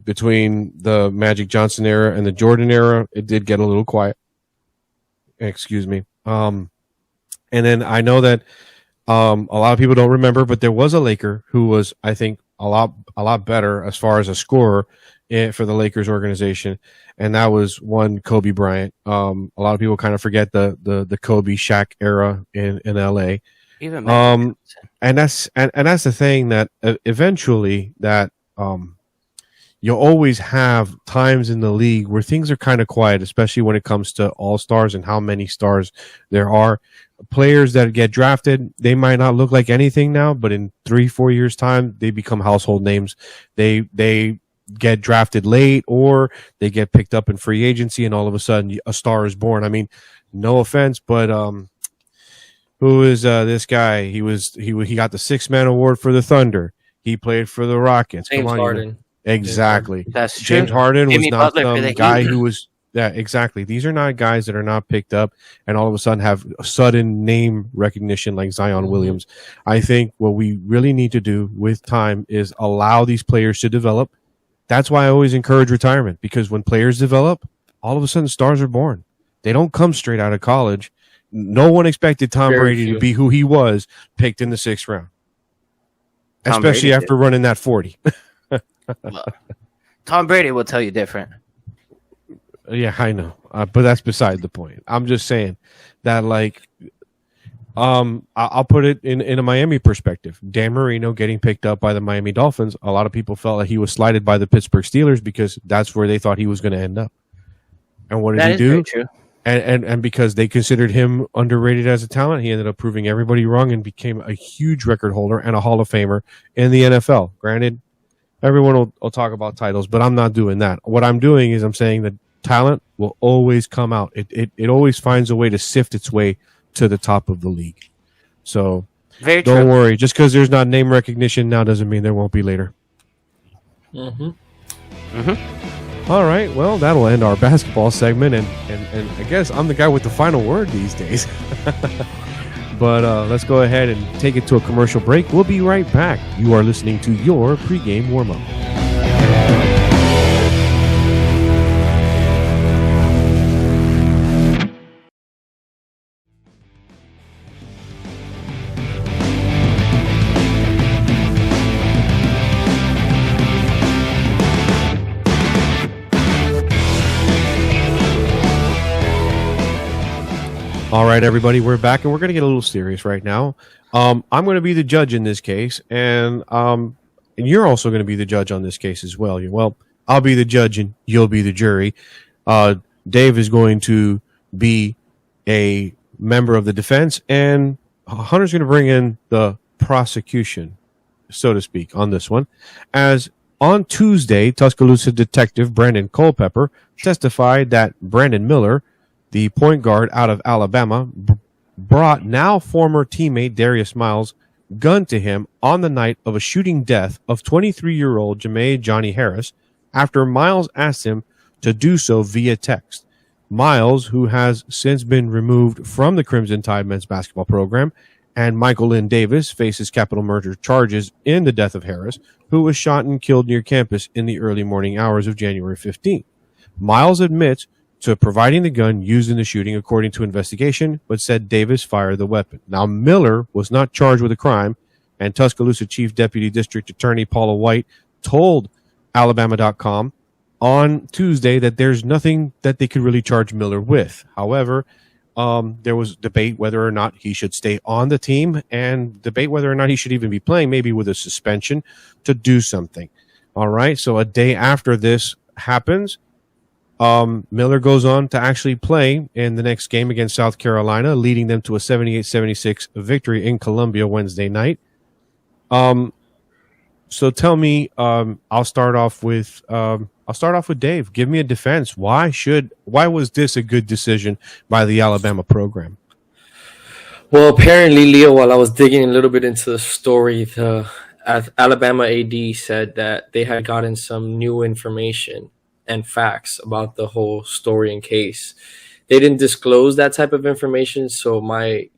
Between the Magic Johnson era and the Jordan era, it did get a little quiet. Excuse me. And then I know that a lot of people don't remember, but there was a Laker who was, I think, a lot better as far as a scorer for the Lakers organization, and that was one Kobe Bryant. A lot of people kind of forget the Kobe Shaq era in LA. Even and that's the thing, that eventually that you'll always have times in the league where things are kind of quiet, especially when it comes to all-stars and how many stars there are. Players that get drafted, they might not look like anything now, but in 3-4 years' time, they become household names. They get drafted late, or they get picked up in free agency, and all of a sudden a star is born. I mean, no offense, but who is this guy? He got the 6-man award for the Thunder. He played for the Rockets. James Harden. Exactly. That's true. James Harden was not some guy Heat. who was. Yeah, exactly. These are not guys that are not picked up and all of a sudden have a sudden name recognition like Zion Williams. I think what we really need to do with time is allow these players to develop. That's why I always encourage retirement, because when players develop, all of a sudden stars are born. They don't come straight out of college. No one expected Tom Brady to be who he was, picked in the 6th round, especially after running that 40. Well, Tom Brady will tell you different. Yeah, I know, but that's beside the point. I'm just saying that, like, I'll put it in a Miami perspective. Dan Marino getting picked up by the Miami Dolphins. A lot of people felt like he was slighted by the Pittsburgh Steelers because that's where they thought he was going to end up. And what did he do? Very true. And because they considered him underrated as a talent, he ended up proving everybody wrong and became a huge record holder and a Hall of Famer in the NFL. Granted, everyone will talk about titles, but I'm not doing that. What I'm doing is I'm saying that talent will always come out. It always finds a way to sift its way to the top of the league. So Very don't true. worry. Just because there's not name recognition now doesn't mean there won't be later. All right. Well, that'll end our basketball segment. And I guess I'm the guy with the final word these days. But let's go ahead and take it to a commercial break. We'll be right back. You are listening to your pregame warm-up. All right, everybody, we're back, and we're going to get a little serious right now. I'm going to be the judge in this case, and you're also going to be the judge on this case as well. Well, I'll be the judge, and you'll be the jury. Dave is going to be a member of the defense, and Hunter's going to bring in the prosecution, so to speak, on this one. As on Tuesday, Tuscaloosa detective Brandon Culpepper testified that Brandon Miller, the point guard out of Alabama, brought now former teammate Darius Miles' gun to him on the night of a shooting death of 23-year-old Jameer Johnny Harris after Miles asked him to do so via text. Miles, who has since been removed from the Crimson Tide men's basketball program, and Michael Lynn Davis faces capital murder charges in the death of Harris, who was shot and killed near campus in the early morning hours of January 15th. Miles admits to providing the gun used in the shooting, according to investigation, but said Davis fired the weapon. Now, Miller was not charged with a crime, and Tuscaloosa Chief Deputy District Attorney Paula White told Alabama.com on Tuesday that there's nothing that they could really charge Miller with. However, there was debate whether or not he should stay on the team and debate whether or not he should even be playing, maybe with a suspension to do something. All right, so a day after this happens, Miller goes on to actually play in the next game against South Carolina, leading them to a 78-76 victory in Columbia Wednesday night. So tell me, I'll start off with Dave. Give me a defense. Why was this a good decision by the Alabama program? Well, apparently, Leo, while I was digging a little bit into the story, the Alabama AD said that they had gotten some new information and facts about the whole story and case. They didn't disclose that type of information, so my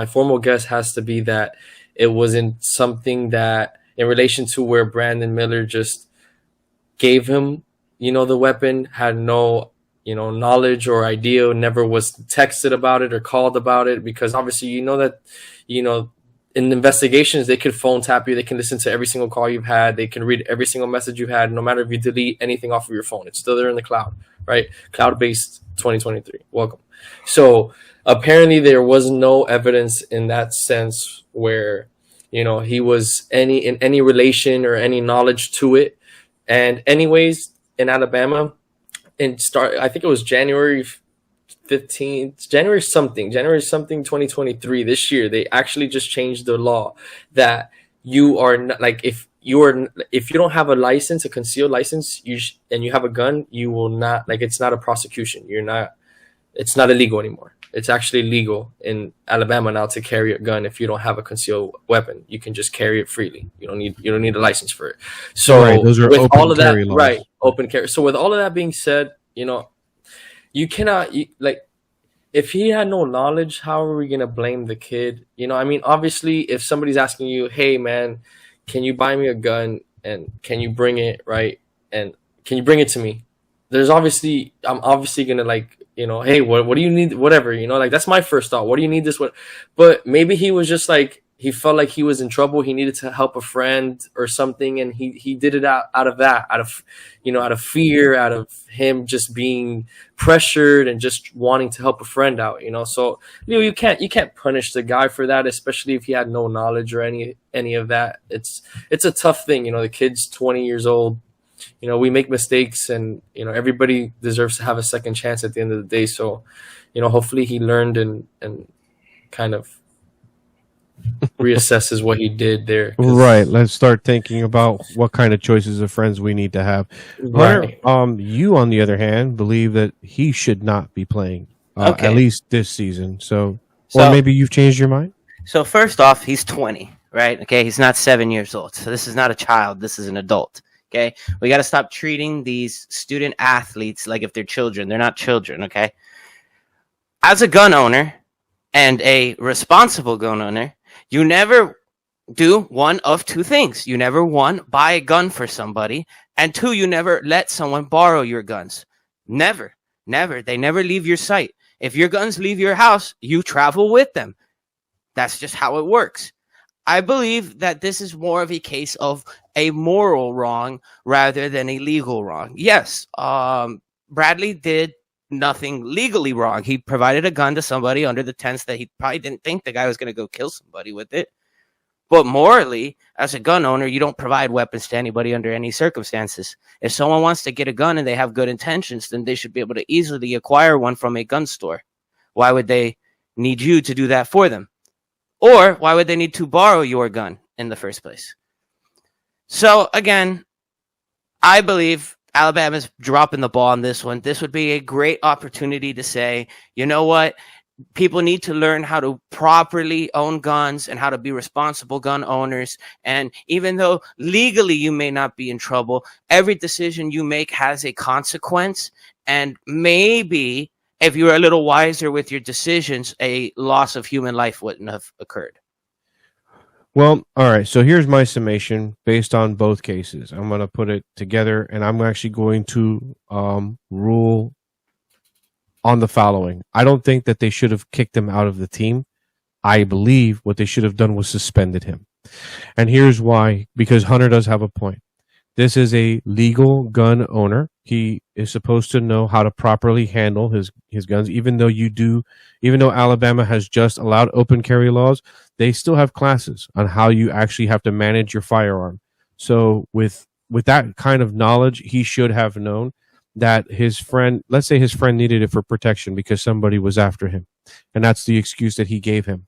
formal guess has to be that it wasn't something that, in relation to where Brandon Miller just gave him, the weapon, had no, knowledge or idea, never was texted about it or called about it, because obviously, in investigations, they could phone tap you. They can listen to every single call you've had. They can read every single message you had, no matter if you delete anything off of your phone. It's still there in the cloud, right? Cloud-based 2023. Welcome. So apparently there was no evidence in that sense where, he was in any relation or any knowledge to it. And anyways, in Alabama, I think it was January 15th, January something 2023 this year, they actually just changed the law that you are not, like, if you don't have a license, a concealed license, and you have a gun, you will not, like, it's not a prosecution. It's not illegal anymore. It's actually legal in Alabama now to carry a gun if you don't have a concealed weapon. You can just carry it freely. You don't need a license for it. So right, those are with open all of that, carry laws. right, open carry. So with all of that being said, you cannot, if he had no knowledge, how are we going to blame the kid? Obviously, if somebody's asking you, hey, man, can you buy me a gun and can you bring it, right? And can you bring it to me? I'm obviously going to, hey, what do you need? Whatever, that's my first thought. What do you need this? But maybe he was just like, he felt like he was in trouble. He needed to help a friend or something, and he did it out of that, out of fear, out of him just being pressured and just wanting to help a friend out. So you can't punish the guy for that, especially if he had no knowledge or any of that. It's a tough thing. The kid's 20 years old. We make mistakes, and everybody deserves to have a second chance at the end of the day. So hopefully he learned and kind of reassesses what he did there. Right. Let's start thinking about what kind of choices of friends we need to have. Right. You, on the other hand, believe that he should not be playing at least this season. So maybe you've changed your mind. So first off, he's 20, right? Okay, he's not 7 years old. So this is not a child. This is an adult. Okay, we got to stop treating these student athletes like if they're children. They're not children. Okay. As a gun owner and a responsible gun owner, you never do one of two things. You never, one, buy a gun for somebody, and two, you never let someone borrow your guns. Never. They never leave your sight. If your guns leave your house, you travel with them. That's just how it works. I believe that this is more of a case of a moral wrong rather than a legal wrong. Yes, Bradley did nothing legally wrong. He provided a gun to somebody under the tense that he probably didn't think the guy was going to go kill somebody with it. But morally, as a gun owner, you don't provide weapons to anybody under any circumstances. If someone wants to get a gun and they have good intentions, then they should be able to easily acquire one from a gun store. Why would they need you to do that for them? Or why would they need to borrow your gun in the first place? So again, I believe Alabama's dropping the ball on this one. This would be a great opportunity to say, you know what? People need to learn how to properly own guns and how to be responsible gun owners. And even though legally you may not be in trouble, every decision you make has a consequence. And maybe if you were a little wiser with your decisions, a loss of human life wouldn't have occurred. Well, all right. So here's my summation based on both cases. I'm going to put it together, and I'm actually going to rule on the following. I don't think that they should have kicked him out of the team. I believe what they should have done was suspended him. And here's why, because Hunter does have a point. This is a legal gun owner. He is supposed to know how to properly handle his guns, even though Alabama has just allowed open carry laws, they still have classes on how you actually have to manage your firearm. So with that kind of knowledge, he should have known that his friend, let's say his friend needed it for protection because somebody was after him. And that's the excuse that he gave him.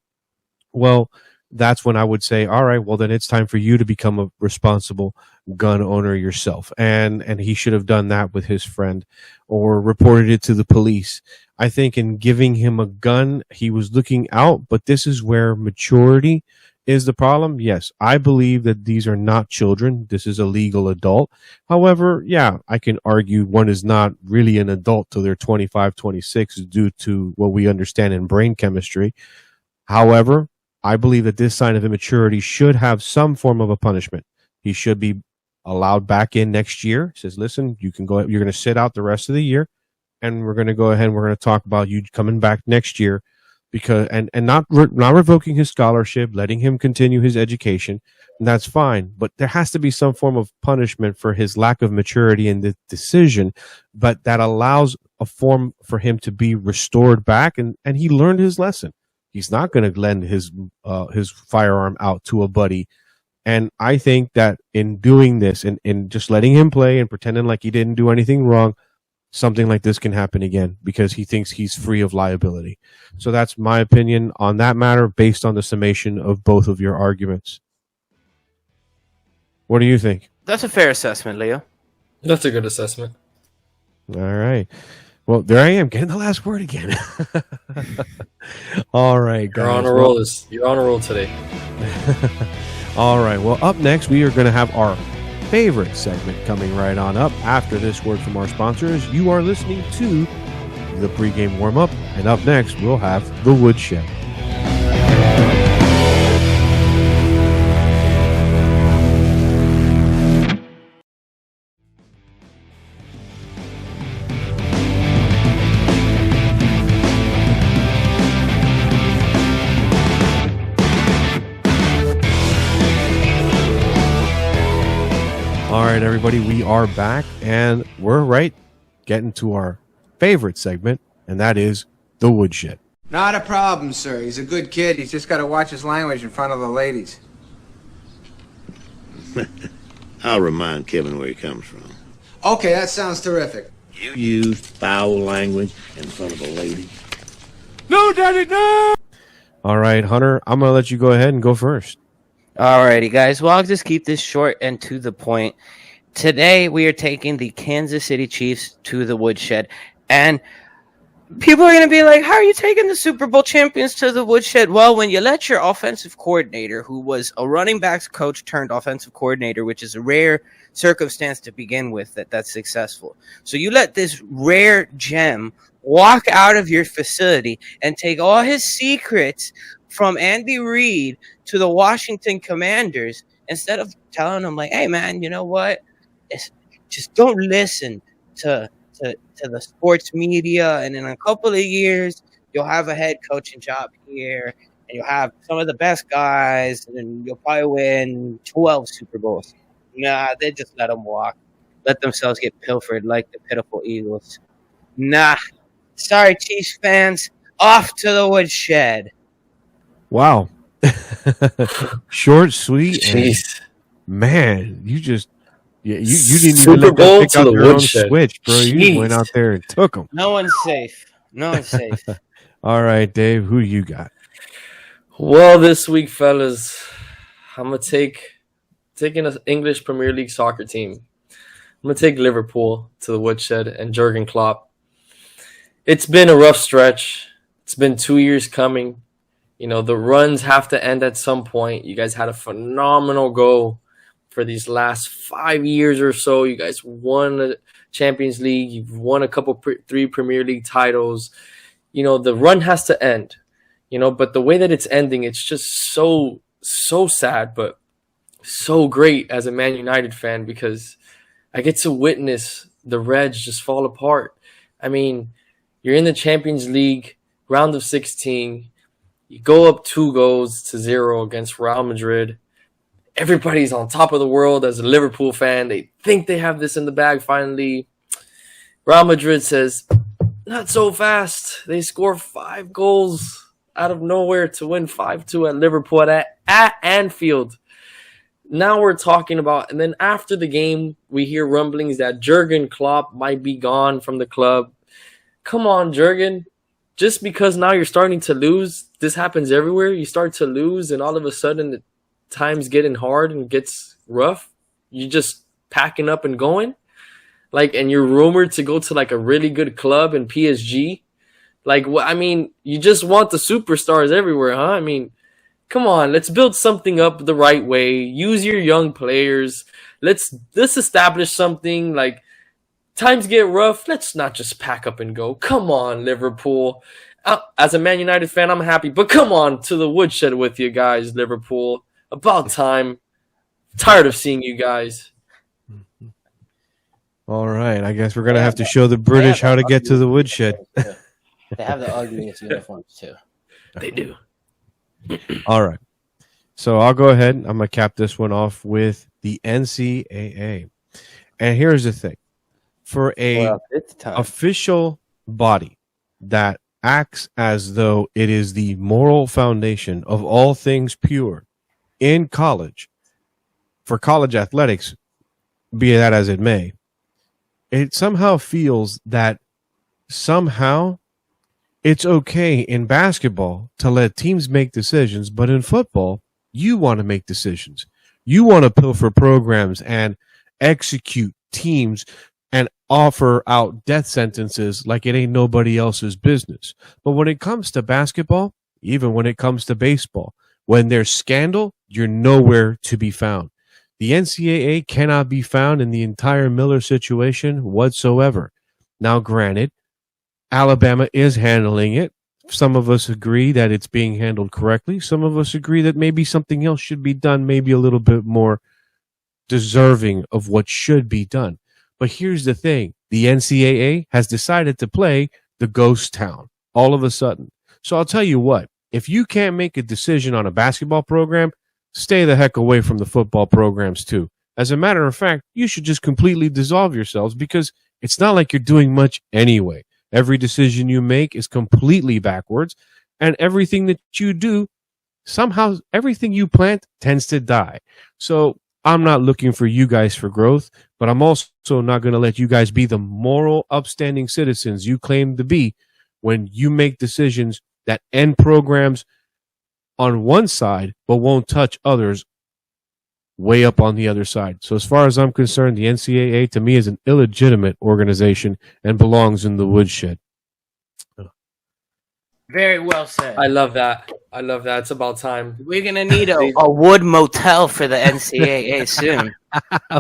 Well, that's when I would say, all right, well, then it's time for you to become a responsible gun owner yourself. And he should have done that with his friend or reported it to the police. I think in giving him a gun, he was looking out, but this is where maturity is the problem. Yes, I believe that these are not children. This is a legal adult. However, yeah, I can argue one is not really an adult till they're 25, 26 due to what we understand in brain chemistry. However, I believe that this sign of immaturity should have some form of a punishment. He should be allowed back in next year. He says, listen, you can go, you're going to sit out the rest of the year, and we're going to go ahead and we're going to talk about you coming back next year, because and not revoking his scholarship, letting him continue his education, and that's fine. But there has to be some form of punishment for his lack of maturity in the decision, but that allows a form for him to be restored back, and he learned his lesson. He's not going to lend his firearm out to a buddy. And I think that in doing this and in just letting him play and pretending like he didn't do anything wrong, something like this can happen again because he thinks he's free of liability. So that's my opinion on that matter based on the summation of both of your arguments. What do you think? That's a fair assessment, Leo. That's a good assessment. All right. Well, there I am getting the last word again. All right, guys. You're on a roll today. All right. Well, up next, we are going to have our favorite segment coming right on up. After this word from our sponsors, you are listening to the pregame warm-up. And up next, we'll have the Woodshed. All right, everybody, we are back, and we're getting to our favorite segment, and that is the woodshed. Not a problem, sir. He's a good kid. He's just got to watch his language in front of the ladies. I'll remind Kevin where he comes from. Okay, that sounds terrific. You used foul language in front of a lady. No, Daddy, no! All right, Hunter, I'm going to let you go ahead and go first. Alrighty, guys. Well, I'll just keep this short and to the point. Today, we are taking the Kansas City Chiefs to the woodshed. And people are going to be like, how are you taking the Super Bowl champions to the woodshed? Well, when you let your offensive coordinator, who was a running backs coach turned offensive coordinator, which is a rare circumstance to begin with that's successful. So you let this rare gem walk out of your facility and take all his secrets from Andy Reid to the Washington Commanders, instead of telling him like, hey man, you know what? Just don't listen to the sports media, and in a couple of years you'll have a head coaching job here and you'll have some of the best guys and you'll probably win 12 Super Bowls. Nah, they just let them walk. Let themselves get pilfered like the pitiful Eagles. Nah. Sorry, Chiefs fans. Off to the woodshed. Wow. Short, sweet, and Jeez. man, you just you didn't Super even let Bowl them pick to out the their own woodshed. switch, bro. You just went Jeez. out there and took them. No one's safe. No one's safe. All right, Dave, who you got? Well, this week, fellas, I'm gonna taking an English Premier League soccer team. I'm gonna take Liverpool to the woodshed and Jurgen Klopp. It's been a rough stretch. It's been 2 years coming. You know, the runs have to end at some point. You guys had a phenomenal go for these last 5 years or so. You guys won the Champions League. You've won a couple, 3 Premier League titles. You know, the run has to end. You know, but the way that it's ending, it's just so sad, but so great as a Man United fan, because I get to witness the Reds just fall apart. I mean, you're in the Champions League, round of 16. You go up 2-0 against Real Madrid. Everybody's on top of the world as a Liverpool fan. They think they have this in the bag finally. Real Madrid says, not so fast. They score 5 goals out of nowhere to win 5-2 at Liverpool at Anfield. Now we're talking about, and then after the game, we hear rumblings that Jurgen Klopp might be gone from the club. Come on, Jurgen. Just because now you're starting to lose, this happens everywhere. You start to lose, and all of a sudden the time's getting hard and gets rough. You just packing up and going. Like, and you're rumored to go to like a really good club in PSG. Like, I mean, you just want the superstars everywhere, huh? I mean, come on, let's build something up the right way. Use your young players. Let's establish something. Like, times get rough. Let's not just pack up and go. Come on, Liverpool. As a Man United fan, I'm happy. But come on to the woodshed with you guys, Liverpool. About time. Tired of seeing you guys. All right, I guess we're going to have to show the British how to get to the woodshed. They have the ugliest uniforms, too. They do. All right. So I'll go ahead. I'm going to cap this one off with the NCAA. And here's the thing. For a official body that acts as though it is the moral foundation of all things pure in college, for college athletics, be that as it may, it somehow feels that somehow it's okay in basketball to let teams make decisions, but in football, you want to make decisions. You want to pilfer programs and execute teams and offer out death sentences like it ain't nobody else's business. But when it comes to basketball, even when it comes to baseball, when there's scandal, you're nowhere to be found. The NCAA cannot be found in the entire Miller situation whatsoever. Now, granted, Alabama is handling it. Some of us agree that it's being handled correctly. Some of us agree that maybe something else should be done, maybe a little bit more deserving of what should be done. But here's the thing. The NCAA has decided to play the ghost town all of a sudden. So I'll tell you what, if you can't make a decision on a basketball program, stay the heck away from the football programs too. As a matter of fact, you should just completely dissolve yourselves because it's not like you're doing much anyway. Every decision you make is completely backwards, and everything that you do, somehow everything you plant tends to die. So I'm not looking for you guys for growth, but I'm also not going to let you guys be the moral, upstanding citizens you claim to be when you make decisions that end programs on one side but won't touch others way up on the other side. So as far as I'm concerned, the NCAA to me is an illegitimate organization and belongs in the woodshed. Very well said. I love that. It's about time. We're gonna need a wood motel for the NCAA soon.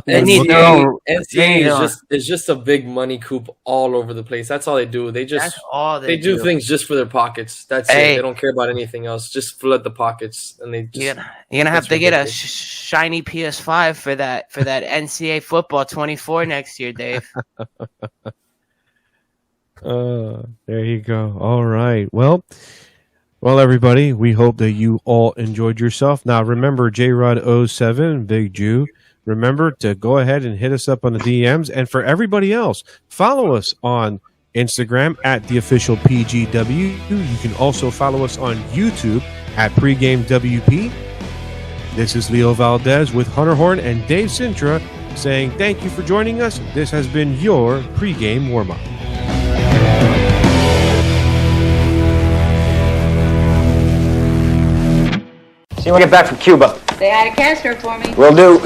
They need NCAA is just a big money coop all over the place. That's all they do. They do things just for their pockets. That's it. They don't care about anything else. Just flood the pockets, and they just. You're gonna have to get a shiny PS5 for that NCAA football 24 next year, Dave. There you go. All right. Well, everybody, we hope that you all enjoyed yourself. Now, remember, JRod07, Big Jew, remember to go ahead and hit us up on the DMs. And for everybody else, follow us on Instagram at the official PGW. You can also follow us on YouTube at PreGame WP. This is Leo Valdez with Hunter Horn and Dave Sintra saying thank you for joining us. This has been your PreGame Warmup. See you when I get back from Cuba. Say hi to Castro for me. Will do.